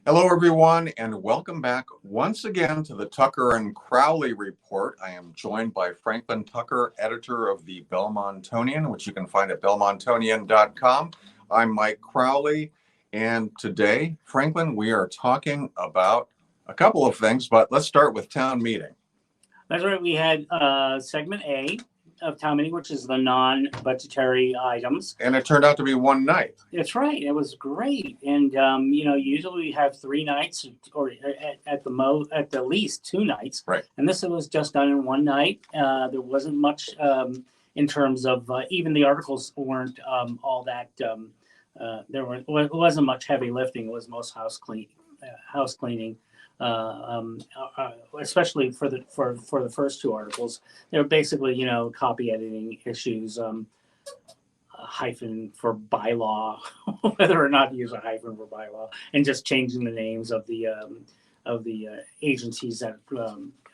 Hello, everyone, and welcome back once again to the Tucker and Crowley Report. I am joined by Franklin Tucker, editor of the Belmontonian, which you can find at belmontonian.com. I'm Mike Crowley, and today, Franklin, we are talking about a couple of things, but let's start with town meeting. That's right. We had segment A of town meeting, which is the non-budgetary items. And it turned out to be one night. That's right. It was great. And, usually we have 3 nights or at the least 2 nights. Right. And this was just done in one night. There wasn't much in terms of even the articles weren't all that. It wasn't much heavy lifting. It was most house cleaning. Especially for the first 2 articles, they were basically copy editing issues, a hyphen for bylaw, whether or not to use a hyphen for bylaw, and just changing the names of the agencies that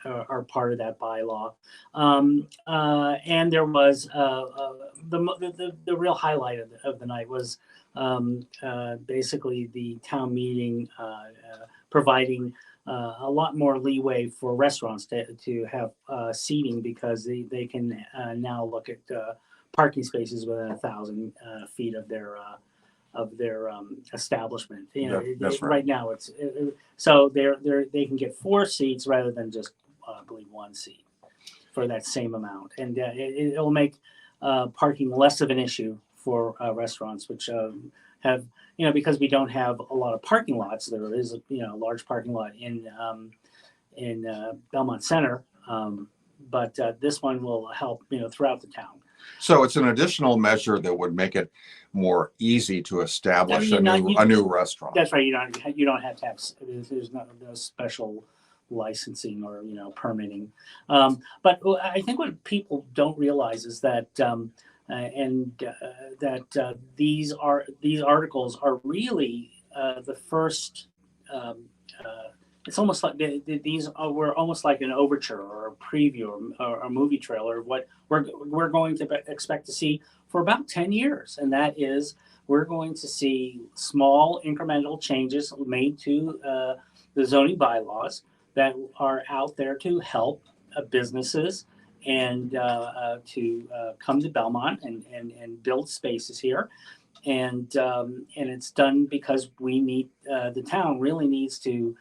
are part of that bylaw. And there was the real highlight of the night was basically the town meeting providing a lot more leeway for restaurants to have seating, because they can now look at parking spaces within 1,000 feet of their establishment. That's right. Right now so they can get 4 seats rather than just I believe 1 seat for that same amount, and it'll make parking less of an issue for restaurants, which have. Because we don't have a lot of parking lots. There is a large parking lot in Belmont Center, but this one will help throughout the town. So it's an additional measure that would make it more easy to establish a new restaurant. That's right. You don't have to have. There's no special licensing or permitting. But I think what people don't realize is that. These articles are really the first. It's almost like these were almost like an overture or a preview or a movie trailer of what we're going to expect to see for about 10 years, and that is we're going to see small incremental changes made to the zoning bylaws that are out there to help businesses and to come to Belmont and build spaces here, and it's done because we need the town really needs to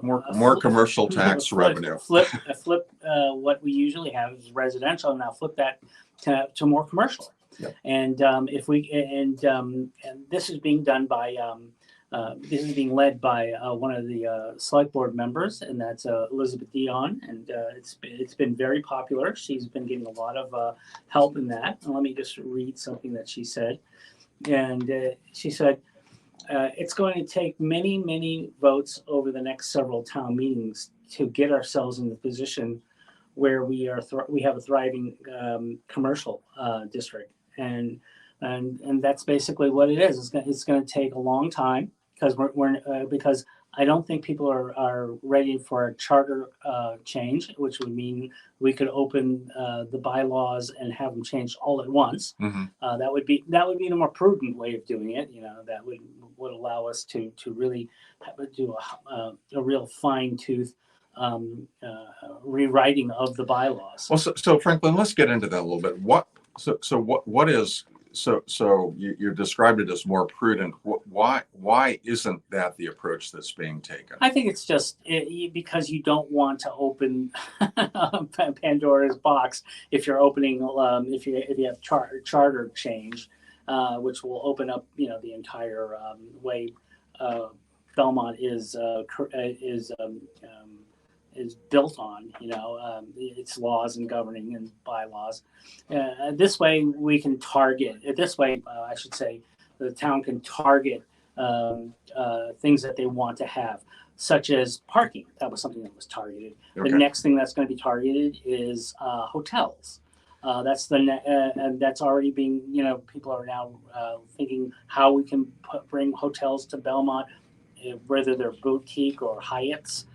more commercial tax revenue. Flip what we usually have is residential, and now flip that to more commercial. Yep. And if we and this is being done by. This is being led by one of the select board members, and that's Elizabeth Dion, and it's been very popular. She's been getting a lot of help in that. And let me just read something that she said. And she said, it's going to take many, many votes over the next several town meetings to get ourselves in the position where we have a thriving commercial district, and that's basically what it is. It's going to take a long time. Because I don't think people are ready for a charter change, which would mean we could open the bylaws and have them changed all at once. Mm-hmm. That would be the more prudent way of doing it. That would allow us to really do a real fine tooth rewriting of the bylaws. Well, so Franklin, let's get into that a little bit. What is? So you described it as more prudent. Why isn't that the approach that's being taken? I think it's just because you don't want to open Pandora's box if you're opening if you have charter change, which will open up the entire way Belmont is built on, its laws and governing and bylaws. This way we can target, I should say, the town can target things that they want to have, such as parking. That was something that was targeted. Okay. The next thing that's going to be targeted is hotels. And that's already being, people are now thinking how we can bring hotels to Belmont, whether they're boutique or Hyatts.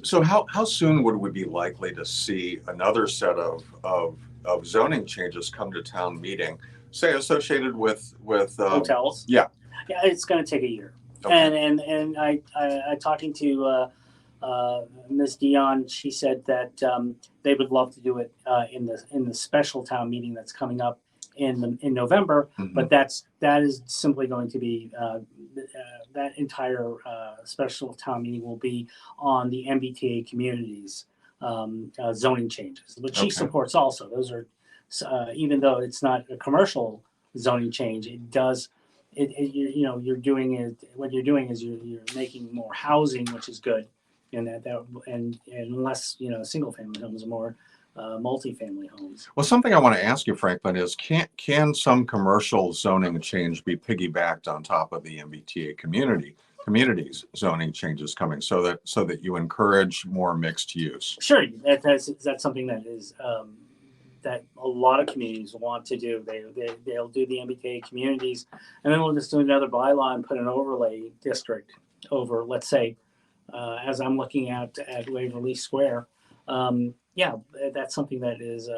So how soon would we be likely to see another set of zoning changes come to town meeting, say associated with hotels? Yeah, it's going to take a year. Okay. And I talking to Ms. Dion, she said that they would love to do it in the special town meeting that's coming up in November. Mhm. But that is simply going to be that entire special town meeting will be on the MBTA communities zoning changes, which she Okay. supports also. Those are even though it's not a commercial zoning change, it does. You know, you're doing it. What you're doing is you're making more housing, which is good, and and less, you know, single family homes, more multifamily homes. Well, something I want to ask you, Franklin, is can some commercial zoning change be piggybacked on top of the MBTA communities zoning changes coming, so that you encourage more mixed use? Sure, that's something that is that a lot of communities want to do. They'll do the MBTA communities, and then we'll just do another bylaw and put an overlay district over, let's say, as I'm looking at Waverly Square. Yeah, that's something that is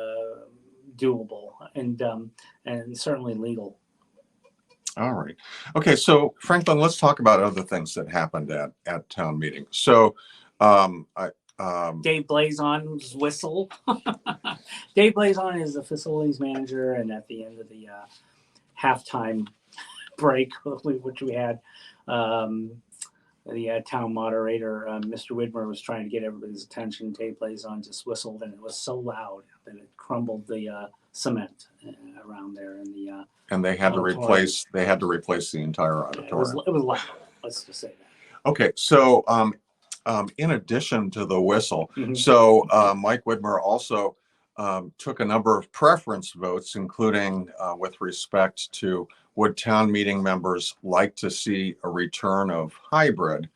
doable and certainly legal. All right. Okay, so Franklin, let's talk about other things that happened at town meeting. So, I Dave Blazon's whistle. Dave Blazon is the facilities manager, and at the end of the halftime break, which we had, the town moderator, Mr. Widmer, was trying to get everybody's attention. Dave Blazon just whistled, and it was so loud that it crumbled the cement around there in the. and they had to auditorium. replace the entire auditorium. It was loud. Let's just say that. Okay, so in addition to the whistle, Mhm. so Mike Widmer also took a number of preference votes, including with respect to would town meeting members like to see a return of hybrid.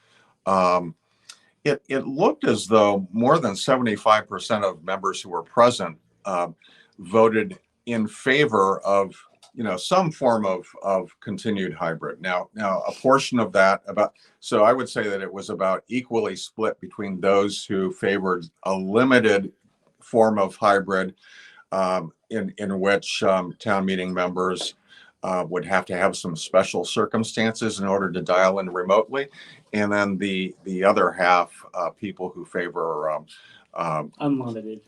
It looked as though more than 75% of members who were present voted in favor of, you know, some form of continued hybrid. Now a portion of that, so I would say that it was about equally split between those who favored a limited form of hybrid, in which town meeting members would have to have some special circumstances in order to dial in remotely, and then the other half, people who favor unlimited.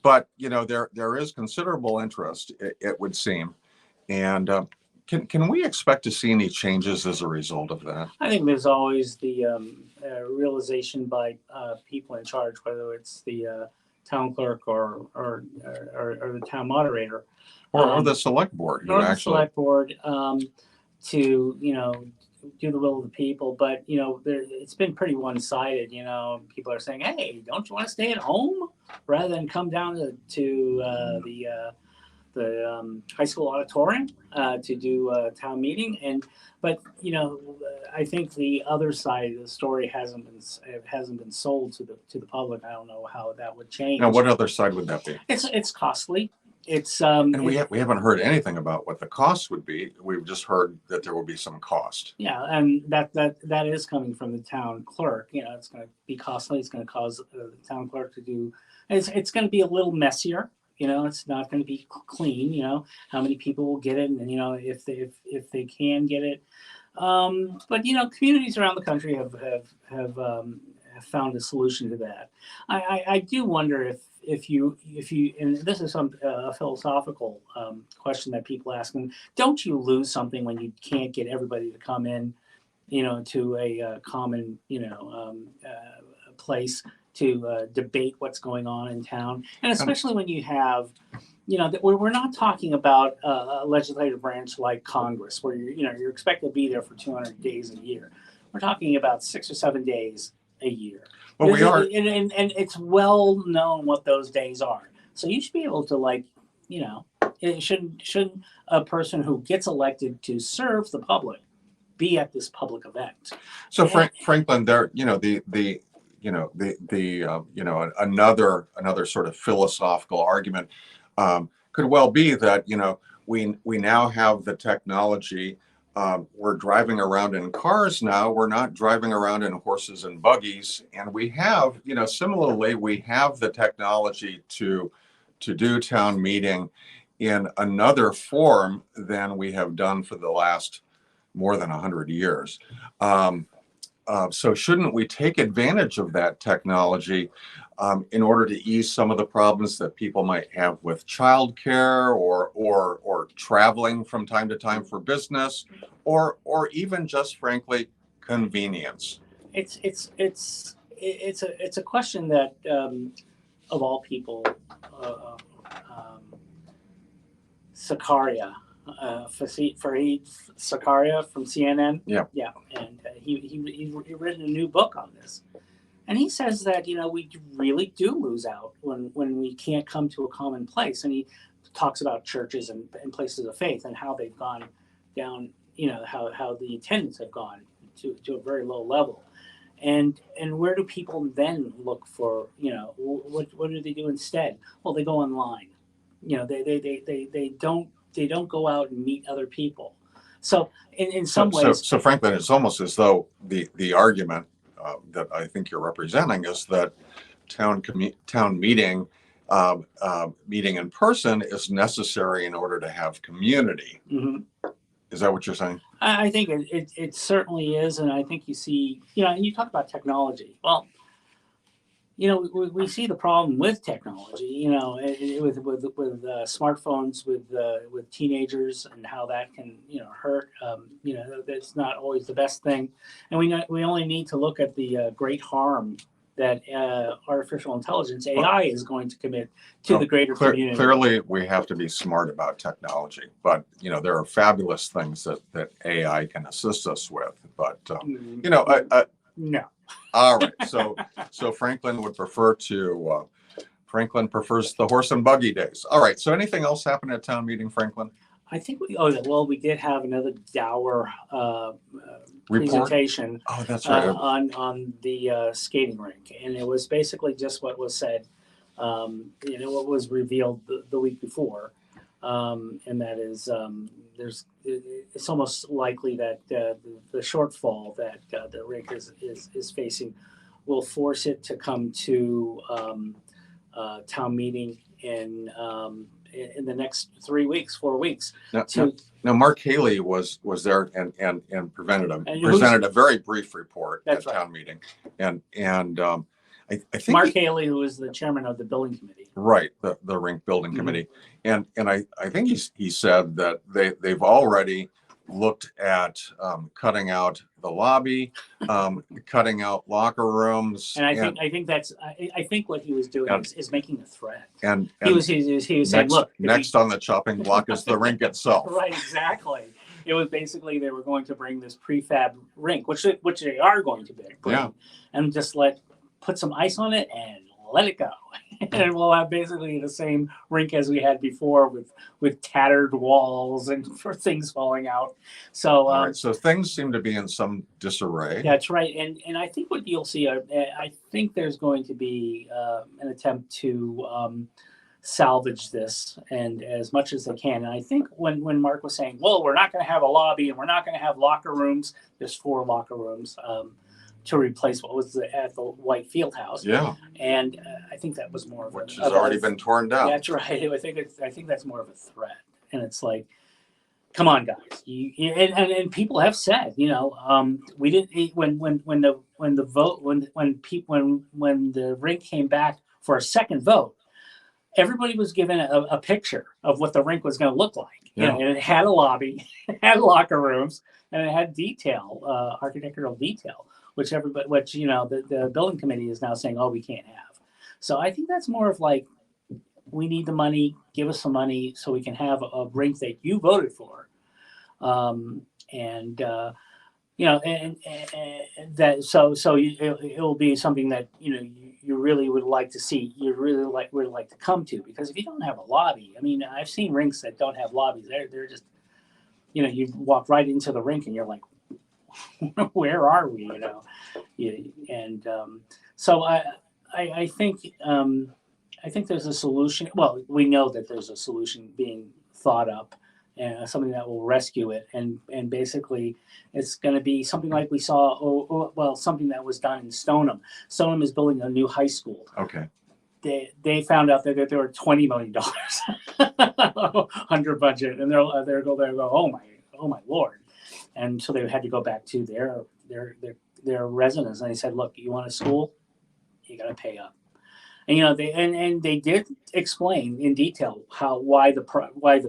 But you know, there is considerable interest, it would seem, and can we expect to see any changes as a result of that? I think there's always the realization by people in charge, whether it's the town clerk or the town moderator, Or the select board, or the select board, to, you know, do the will of the people. But you know, it's been pretty one-sided. You know, people are saying, "Hey, don't you want to stay at home rather than come down to the high school auditorium to do a town meeting?" But you know, I think the other side of the story hasn't been sold to the public. I don't know how that would change. Now, what other side would that be? It's costly. It's And we haven't heard anything about what the cost would be. We've just heard that there will be some cost. Yeah, and that is coming from the town clerk. You know, it's going to be costly. It's going to cause the town clerk to do. It's going to be a little messier. You know, it's not going to be clean. You know, how many people will get it, and you know, if they can get it. But you know, communities around the country have found a solution to that. I do wonder if you and this is a philosophical question that people ask, and don't you lose something when you can't get everybody to come in, you know, to a common, you know, place to debate what's going on in town, and especially when you have, you know, we're not talking about a legislative branch like Congress, where you're expected to be there for 200 days a year. We're talking about 6 or 7 days a year. Well, we are, and it's well known what those days are. So you should be able to, like, you know, it shouldn't a person who gets elected to serve the public be at this public event? So Franklin, there, you know, another sort of philosophical argument could well be that, you know, we now have the technology. We're driving around in cars now. We're not driving around in horses and buggies. And we have, you know, similarly, we have the technology to do town meeting in another form than we have done for the last more than 100 years. So shouldn't we take advantage of that technology in order to ease some of the problems that people might have with childcare or traveling from time to time for business, or even just frankly convenience? It's a question that of all people, Sakaria, Fareed Sakaria from CNN. Yeah. Yeah, and he's written a new book on this, and he says that we really do lose out when we can't come to a common place, and he talks about churches and places of faith and how they've gone down, how the attendance have gone to a very low level. And where do people then look for, what do they do instead? Well, they go online. They don't go out and meet other people. So in some ways. So Franklin, it's almost as though the argument that I think you're representing is that town meeting meeting in person is necessary in order to have community. Mm-hmm. Is that what you're saying? I think it certainly is, and I think you see, and you talk about technology. Well, we see the problem with technology, with smartphones, with teenagers, and how that can, hurt. That's not always the best thing, and we only need to look at the great harm that artificial intelligence, AI, is going to commit to the greater community. Clearly, we have to be smart about technology, but there are fabulous things that AI can assist us with. But no. All right, so Franklin would prefer to. Franklin prefers the horse and buggy days. All right. So anything else happen at town meeting, Franklin? I think we did have another dour presentation. Oh, that's right. On the skating rink, and it was basically just what was said, what was revealed the week before, and that is it's almost likely that the shortfall that the rink is facing will force it to come to town meeting in the next 4 weeks. Now, Mark Haley was there and presented a very brief report at town meeting, and I think Mark Haley, who is the chairman of the building committee, right, the rink building committee, and I think he said that they've already looked at cutting out the lobby, cutting out locker rooms, and I think what he was doing is making a threat. And he was saying, look, next on the chopping block is the rink itself. Right, exactly. It was basically they were going to bring this prefab rink, which they are going to bring, and just put some ice on it and let it go. And we'll have basically the same rink as we had before with tattered walls and for things falling out. So, all right, so things seem to be in some disarray. That's right. And I think what you'll see, I think there's going to be an attempt to salvage this and as much as they can. And I think when Mark was saying, well, we're not going to have a lobby and we're not going to have locker rooms, there's 4 locker rooms to replace what was at the White Fieldhouse. Yeah. And I think that was more of which has already been torn down. That's right. I think that's more of a threat. And it's like, come on, guys. And people have said, we didn't when the rink came back for a second vote, everybody was given a picture of what the rink was going to look like. Yeah. And it had a lobby, it had locker rooms, and it had detail, architectural detail, which the building committee is now saying, oh, we can't have. So I think that's more of like, we need the money, give us some money so we can have a rink that you voted for. And it will be something that, you really would like to see, would like to come to, because if you don't have a lobby, I mean, I've seen rinks that don't have lobbies. They're just, you walk right into the rink and you're like, where are we? So I think there's a solution. Well, we know that there's a solution being thought up, and something that will rescue it. And basically, it's going to be something like we saw. Something that was done in Stoneham. Stoneham is building a new high school. Okay. They found out that there were $20 million under budget, and they're go, oh my Lord. and so they had to go back to their residents, and they said, "Look, you want a school? You got to pay up." And they did explain in detail why the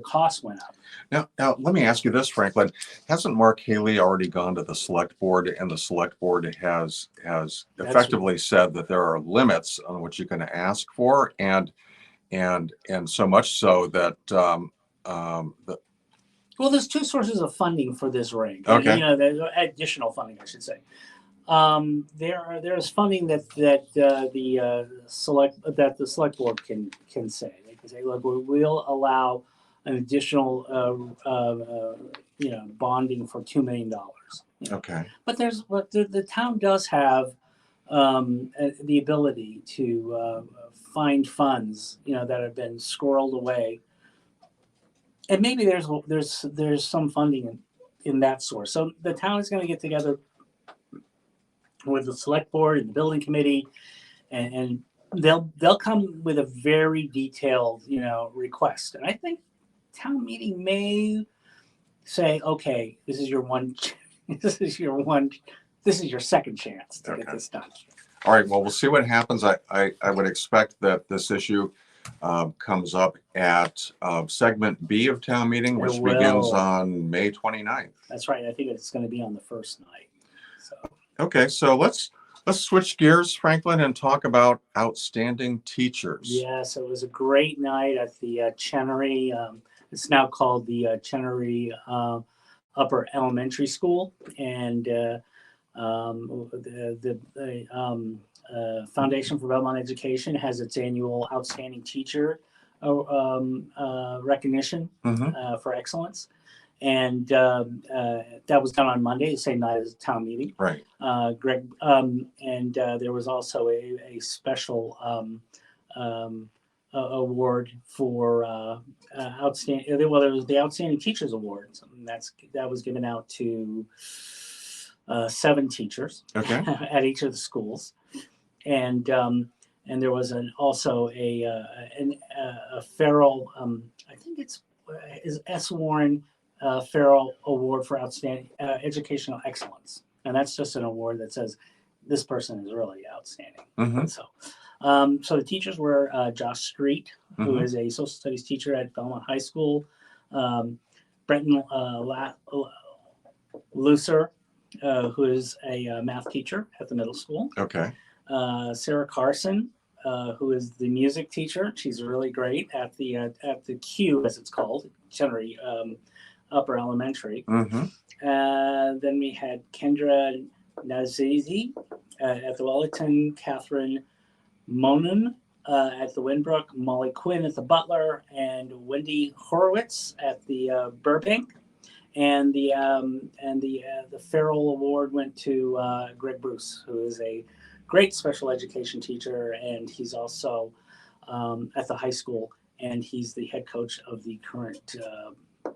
cost went up. Now, let me ask you this, Franklin. Hasn't Mark Haley already gone to the select board, and the select board has effectively said that there are limits on what you can ask for, and so much so that well, there's two sources of funding for this rig. Okay. There's additional funding, I should say. There's funding that the select board can say. They can say, look, we'll allow an additional bonding for $2 million. Okay. But the town does have the ability to find funds that have been squirreled away, and maybe there's some funding in that source. So the town is going to get together with the select board and the building committee, and they'll come with a very detailed request. And I think town meeting may say, okay, this is your second chance to get this done. All right. Well, we'll see what happens. I would expect that this issue comes up at segment B of town meeting, which begins on May 29th. That's right. I think it's going to be on the first night. So. Okay, so let's switch gears, Franklin, and talk about outstanding teachers. Yes, it was a great night at the Chenery. It's now called the Chenery Upper Elementary School, and the Foundation for Belmont Education has its annual Outstanding Teacher recognition for excellence. And that was done on Monday, the same night as the town meeting. Right. Greg, and there was also a special award for outstanding. Well, there was the Outstanding Teachers Awards, and that was given out to 7 teachers. Okay. At each of the schools, and there was also a Farrell. I think it's S. Warren. Farrell Award for Outstanding Educational Excellence, and that's just an award that says this person is really outstanding. So the teachers were Josh Street, who is a social studies teacher at Belmont High School, Brenton Lucer, who is a math teacher at the middle school. Okay. Sarah Carson, who is the music teacher. She's really great at the Q, as it's called, Chenery Upper Elementary. Then we had Kendra Nazizi at the Wellington, Catherine Monin at the Winbrook, Molly Quinn at the Butler, and Wendy Horowitz at the Burbank. And the Farrell Award went to Greg Bruce, who is a great special education teacher, and he's also at the high school, and he's the head coach of the current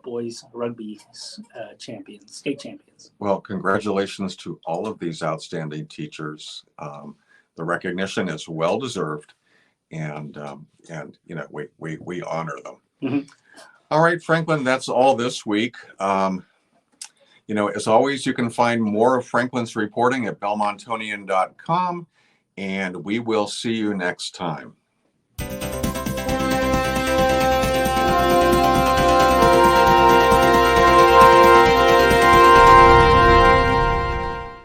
boys rugby state champions. Well, congratulations to all of these outstanding teachers. The recognition is well deserved, and we honor them. All right, Franklin, that's all this week. As always, you can find more of Franklin's reporting at belmontonian.com, and we will see you next time.